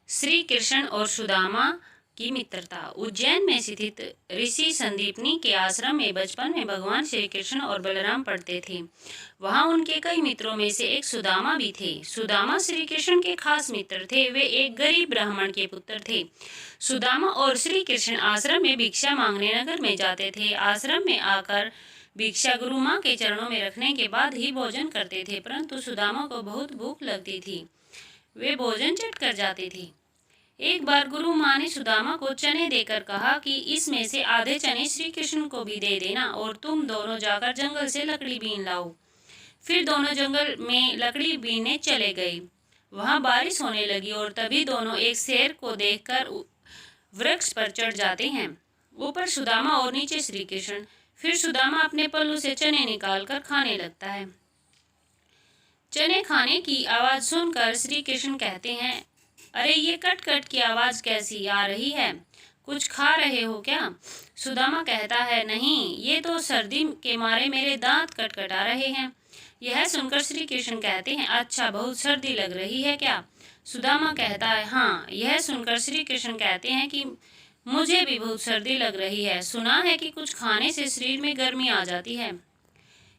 श्री कृष्ण और सुदामा की मित्रता। उज्जैन में स्थित ऋषि संदीपनी के आश्रम में बचपन में भगवान श्री कृष्ण और बलराम पढ़ते थे। वहां उनके कई मित्रों में से एक सुदामा भी थे। सुदामा श्री कृष्ण के खास मित्र थे। वे एक गरीब ब्राह्मण के पुत्र थे। सुदामा और श्री कृष्ण आश्रम में भिक्षा मांगने नगर में जाते थे। आश्रम में आकर भिक्षा गुरु माँ के चरणों में रखने के बाद ही भोजन करते थे, परंतु सुदामा को बहुत भूख लगती थी। वे भोजन चट कर जाते थे। एक बार गुरु माँ ने सुदामा को चने देकर कहा कि इसमें से आधे चने श्री कृष्ण को भी दे देना और तुम दोनों जाकर जंगल से लकड़ी बीन लाओ। फिर दोनों जंगल में लकड़ी बीनने चले गए। वहां बारिश होने लगी और तभी दोनों एक शेर को देखकर वृक्ष पर चढ़ जाते हैं। ऊपर सुदामा और नीचे श्री कृष्ण। फिर सुदामा अपने पल्लू से चने निकालकर खाने लगता है। चने खाने की आवाज सुनकर श्री कृष्ण कहते हैं, अरे ये कट कट की आवाज कैसी आ रही है? कुछ खा रहे हो क्या? सुदामा कहता है, नहीं, ये तो सर्दी के मारे मेरे दांत कटकटा रहे हैं। यह सुनकर श्री कृष्ण कहते हैं, अच्छा, बहुत सर्दी लग रही है क्या? सुदामा कहता है, हाँ। यह सुनकर श्री कृष्ण कहते हैं कि मुझे भी बहुत सर्दी लग रही है। सुना है कि कुछ खाने से शरीर में गर्मी आ जाती है।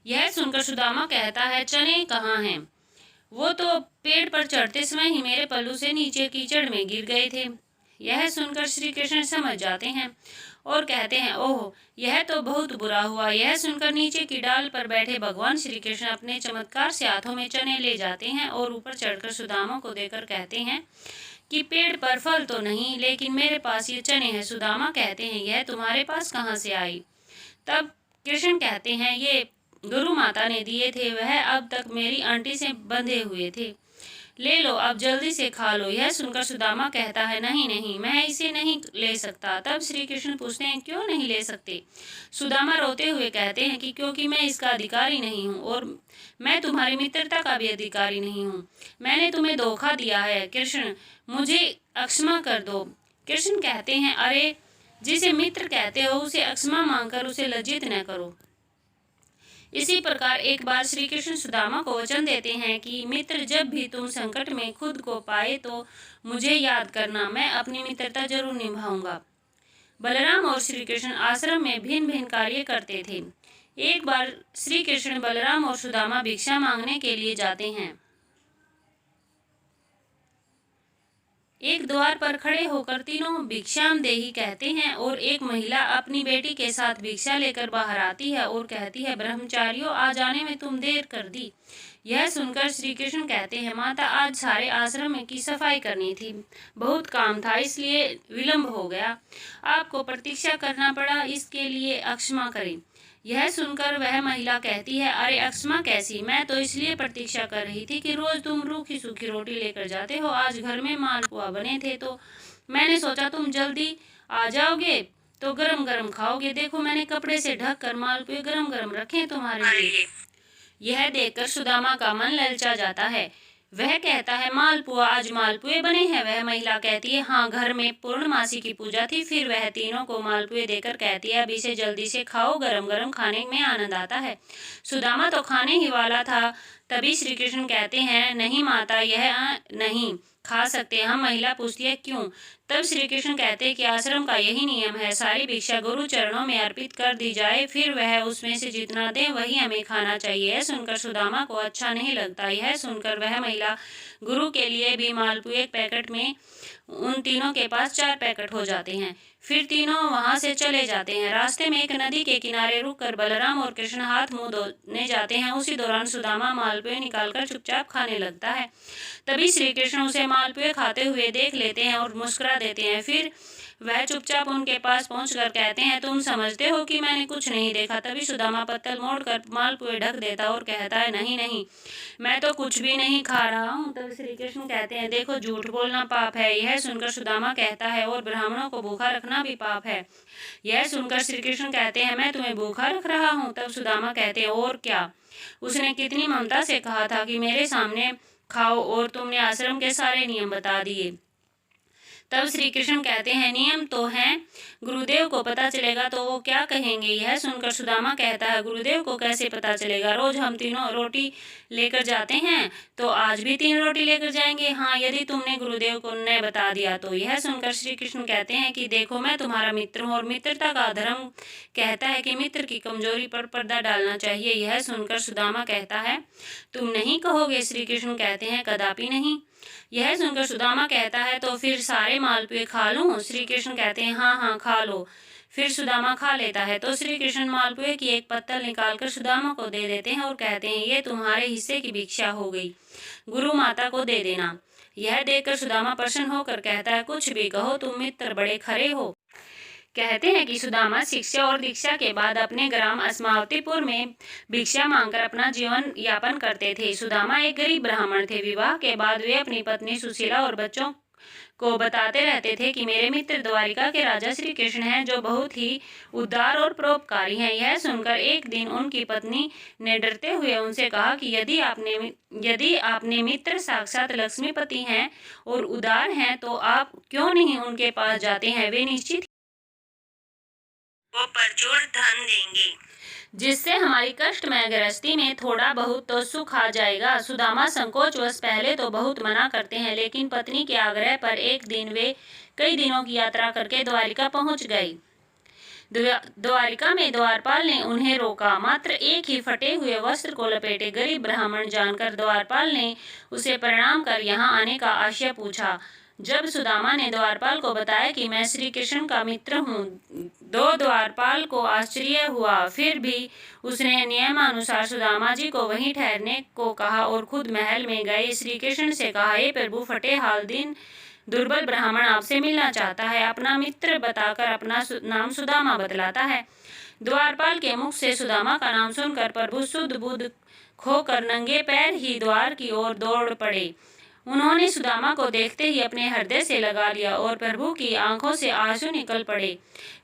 यह सुनकर सुदामा कहता है, चने कहाँ हैं? वो तो पेड़ पर चढ़ते समय ही मेरे पल्लू से नीचे कीचड़ में गिर गए थे। यह सुनकर श्री कृष्ण समझ जाते हैं और कहते हैं, ओह, यह तो बहुत बुरा हुआ। यह सुनकर नीचे की डाल पर बैठे भगवान श्री कृष्ण अपने चमत्कार से हाथों में चने ले जाते हैं और ऊपर चढ़कर सुदामा को देकर कहते हैं कि पेड़ पर फल तो नहीं, लेकिन मेरे पास ये चने हैं। सुदामा कहते हैं, यह तुम्हारे पास कहाँ से आई? तब कृष्ण कहते हैं, ये गुरु माता ने दिए थे। वह अब तक मेरी आंटी से बंधे हुए थे। ले लो, अब जल्दी से खा लो। यह सुनकर सुदामा कहता है, नहीं नहीं, मैं इसे नहीं ले सकता। तब श्री कृष्ण पूछते हैं, क्यों नहीं ले सकते? सुदामा रोते हुए कहते हैं कि क्योंकि मैं इसका अधिकारी नहीं हूँ और मैं तुम्हारी मित्रता का भी अधिकारी नहीं हूँ। मैंने तुम्हें धोखा दिया है। कृष्ण, मुझे अक्षमा कर दो। कृष्ण कहते हैं, अरे, जिसे मित्र कहते हो उसे अक्षमा मांगकर उसे लज्जित न करो। इसी प्रकार एक बार श्री कृष्ण सुदामा को वचन देते हैं कि मित्र, जब भी तुम संकट में खुद को पाए तो मुझे याद करना, मैं अपनी मित्रता जरूर निभाऊंगा। बलराम और श्री कृष्ण आश्रम में भिन्न भिन्न कार्य करते थे। एक बार श्री कृष्ण, बलराम और सुदामा भिक्षा मांगने के लिए जाते हैं। एक द्वार पर खड़े होकर तीनों भिक्षाम देही कहते हैं और एक महिला अपनी बेटी के साथ भिक्षा लेकर बाहर आती है और कहती है, ब्रह्मचारियों, आ जाने में तुम देर कर दी। यह सुनकर श्री कृष्ण कहते हैं, माता, आज सारे आश्रम की सफाई करनी थी, बहुत काम था, इसलिए विलंब हो गया। आपको प्रतीक्षा करना पड़ा, इसके लिए अक्षमा करें। यह सुनकर वह महिला कहती है, अरे, अक्षमा कैसी? मैं तो इसलिए प्रतीक्षा कर रही थी कि रोज तुम रूखी सूखी रोटी लेकर जाते हो। आज घर में मालपुआ बने थे तो मैंने सोचा तुम जल्दी आ जाओगे तो गरम गरम खाओगे। देखो, मैंने कपड़े से ढक कर मालपुए गरम गरम रखे तुम्हारे लिए। यह देखकर सुदामा का मन ललचा जाता है। वह कहता है, मालपुआ, आज मालपुए बने हैं? वह महिला कहती है, हाँ, घर में पूर्णमासी की पूजा थी। फिर वह तीनों को मालपुए देकर कहती है, अब इसे जल्दी से खाओ, गरम गरम खाने में आनंद आता है। सुदामा तो खाने ही वाला था। तभी श्री कृष्ण कहते हैं, नहीं माता, यह नहीं खा सकते हम। महिला पूछती है, क्यों? तब श्री कृष्ण कहते हैं कि आश्रम का यही नियम है, सारी भिक्षा गुरु चरणों में अर्पित कर दी जाए, फिर वह उसमें से जितना दे वही हमें खाना चाहिए। यह सुनकर सुदामा को अच्छा नहीं लगता। यह सुनकर वह महिला गुरु के लिए भी मालपुए एक पैकेट में उन तीनों के पास 4 पैकेट हो जाते हैं। फिर तीनों वहां से चले जाते हैं। रास्ते में एक नदी के किनारे रुककर बलराम और कृष्ण हाथ मुंह धोने जाते हैं। उसी दौरान सुदामा मालपुए निकालकर चुपचाप खाने लगता है। तभी श्री कृष्ण उसे मालपुए खाते हुए देख लेते हैं और मुस्कुरा देते हैं। फिर वह चुपचाप उनके पास पहुंचकर कहते हैं, तुम समझते हो कि मैंने कुछ नहीं देखा। तभी सुदामा पत्तल मोड़कर मालपुए ढक देता और कहता है, नहीं नहीं, मैं तो कुछ भी नहीं खा रहा हूँ। तब श्री कृष्ण कहते हैं, देखो, झूठ बोलना पाप है। यह सुनकर सुदामा कहता है, और ब्राह्मणों को भूखा रखना भी पाप है। यह सुनकर श्री कृष्ण कहते हैं, मैं तुम्हें भूखा रख रहा हूँ? तब सुदामा कहते हैं, और क्या, उसने कितनी ममता से कहा था कि मेरे सामने खाओ और तुमने आश्रम के सारे नियम बता दिए। तब श्री कृष्ण कहते हैं, नियम तो है, गुरुदेव को पता चलेगा तो वो क्या कहेंगे। यह सुनकर सुदामा कहता है, गुरुदेव को कैसे पता चलेगा, रोज हम तीनों रोटी लेकर जाते हैं, तो आज भी 3 रोटी लेकर जाएंगे। हाँ, यदि तुमने गुरुदेव को न बता दिया तो। यह सुनकर श्री कृष्ण कहते हैं कि देखो, मैं तुम्हारा मित्र हूँ और मित्रता का धर्म कहता है कि मित्र की कमजोरी पर पर्दा डालना चाहिए। यह सुनकर सुदामा कहता है, तुम नहीं कहोगे? श्री कृष्ण कहते हैं, कदापि नहीं। यह सुनकर सुदामा कहता है, तो फिर सारे मालपुए खा लूं? श्री कृष्ण कहते हैं, हाँ हाँ खा लो। फिर सुदामा खा लेता है। तो श्री कृष्ण मालपुए की एक पत्तल निकालकर सुदामा को दे देते हैं और कहते हैं, ये तुम्हारे हिस्से की भिक्षा हो गई, गुरु माता को दे देना। यह देखकर सुदामा प्रसन्न होकर कहता है, कुछ भी कहो, तुम मित्र बड़े खरे हो। कहते हैं कि सुदामा शिक्षा और दीक्षा के बाद अपने ग्राम अस्मावतीपुर में भिक्षा मांगकर अपना जीवन यापन करते थे। सुदामा एक गरीब ब्राह्मण थे। विवाह के बाद वे अपनी पत्नी सुशीला और बच्चों को बताते रहते थे कि मेरे मित्र द्वारिका के राजा श्री कृष्ण हैं, जो बहुत ही उदार और परोपकारी हैं। यह सुनकर एक दिन उनकी पत्नी ने डरते हुए उनसे कहा कि यदि आपने मित्र साक्षात लक्ष्मीपति हैं और उदार हैं, तो आप क्यों नहीं उनके पास जाते हैं? वे निश्चित वो प्रचुर धन देंगे, जिससे हमारी कष्टमय गृहस्थी में थोड़ा बहुत तो सुख आ जाएगा। सुदामा संकोचवश पहले तो बहुत मना करते हैं, लेकिन पत्नी के आग्रह पर एक दिन वे कई दिनों की यात्रा करके द्वारिका पहुंच गए। द्वारिका में द्वारपाल ने उन्हें रोका। मात्र एक ही फटे हुए वस्त्र को लपेटे गरीब ब्राह्मण जानकर द्वारपाल ने उसे प्रणाम कर यहाँ आने का आशय पूछा। जब सुदामा ने द्वारपाल को बताया कि मैं श्री कृष्ण का मित्र हूँ, द्वारपाल को आश्चर्य हुआ। फिर भी उसने नियमानुसार सुदामा जी को वहीं ठहरने को कहा और खुद महल में गए। श्री कृष्ण से कहा, हे प्रभु, फटे हाल दिन दुर्बल ब्राह्मण आपसे मिलना चाहता है। अपना मित्र बताकर अपना नाम सुदामा बतलाता है। द्वारपाल के मुख से सुदामा का नाम सुनकर प्रभु शुद्ध बुद्ध खोकर नंगे पैर ही द्वार की ओर दौड़ पड़े। उन्होंने सुदामा को देखते ही अपने हृदय से लगा लिया और प्रभु की आंखों से आंसू निकल पड़े।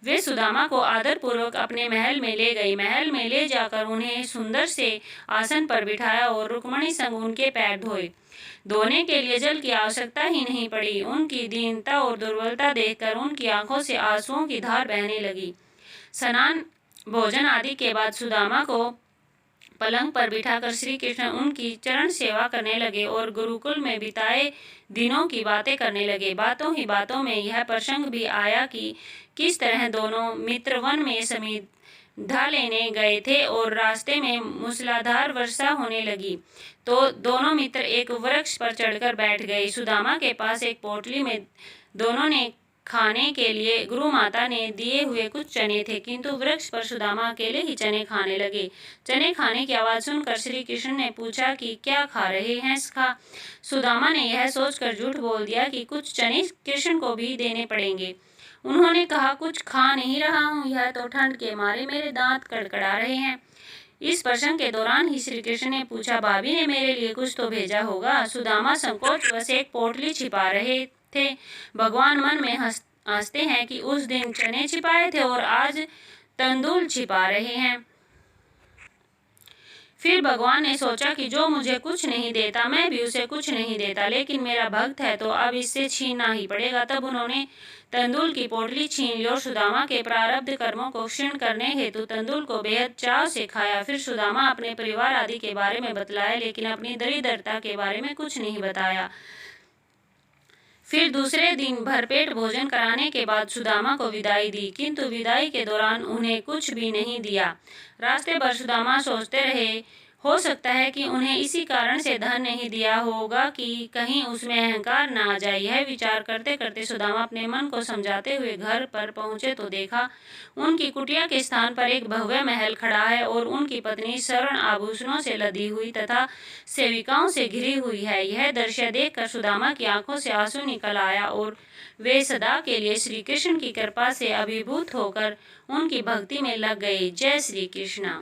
वे सुदामा को आदरपूर्वक अपने महल में ले गई। महल में ले जाकर उन्हें सुंदर से आसन पर बिठाया और रुक्मणी संग उनके पैर धोए। धोने के लिए जल की आवश्यकता ही नहीं पड़ी। उनकी दीनता और दुर्बलता देखकर उनकी आंखों से आंसुओं की धार बहने लगी। स्नान भोजन आदि के बाद सुदामा को पलंग पर बिठाकर श्री कृष्ण उनकी चरण सेवा करने लगे और गुरुकुल में बिताए दिनों की बातें करने लगे। बातों ही बातों में यह प्रसंग भी आया कि किस तरह दोनों मित्र वन में समीधा लेने गए थे और रास्ते में मूसलाधार वर्षा होने लगी, तो दोनों मित्र एक वृक्ष पर चढ़कर बैठ गए। सुदामा के पास एक पोटली में दोनों ने खाने के लिए गुरु माता ने दिए हुए कुछ चने थे, किंतु वृक्ष पर सुदामा अकेले ही चने खाने लगे। चने खाने की आवाज सुनकर श्री कृष्ण ने पूछा कि क्या खा रहे हैं सखा? सुदामा ने यह सोचकर झूठ बोल दिया कि कुछ चने कृष्ण को भी देने पड़ेंगे। उन्होंने कहा, कुछ खा नहीं रहा हूँ, यह तो ठंड के मारे मेरे दांत कड़कड़ा रहे हैं। इस प्रसंग के दौरान ही श्री कृष्ण ने पूछा, भाभी ने मेरे लिए कुछ तो भेजा होगा। सुदामा संकोचवश एक पोटली छिपा रहे थे। भगवान मन में हंसते हैं कि उस दिन चने छिपाए थे और आज तंदूल छिपा रहे हैं। फिर भगवान ने सोचा कि जो मुझे कुछ नहीं देता मैं भी उसे कुछ नहीं देता, लेकिन मेरा भक्त है तो अब इससे छीनना ही पड़ेगा। तब उन्होंने तंदूल की पोटली छीन ली और सुदामा के प्रारब्ध कर्मों को क्षीण करने हेतु तंदूल को बेहद चाव से खाया। फिर सुदामा अपने परिवार आदि के बारे में बतलाया, लेकिन अपनी दरिद्रता के बारे में कुछ नहीं बताया। फिर दूसरे दिन भरपेट भोजन कराने के बाद सुदामा को विदाई दी, किंतु विदाई के दौरान उन्हें कुछ भी नहीं दिया। रास्ते भर सुदामा सोचते रहे, हो सकता है कि उन्हें इसी कारण से धन नहीं दिया होगा कि कहीं उसमें अहंकार न आ जाए। यह विचार करते करते सुदामा अपने मन को समझाते हुए घर पर पहुंचे तो देखा उनकी कुटिया के स्थान पर एक भव्य महल खड़ा है और उनकी पत्नी स्वर्ण आभूषणों से लदी हुई तथा सेविकाओं से घिरी हुई है। यह दृश्य देखकर सुदामा की आंखों से आंसू निकल आया और वे सदा के लिए श्री कृष्ण की कृपा से अभिभूत होकर उनकी भक्ति में लग गए। जय श्री कृष्ण।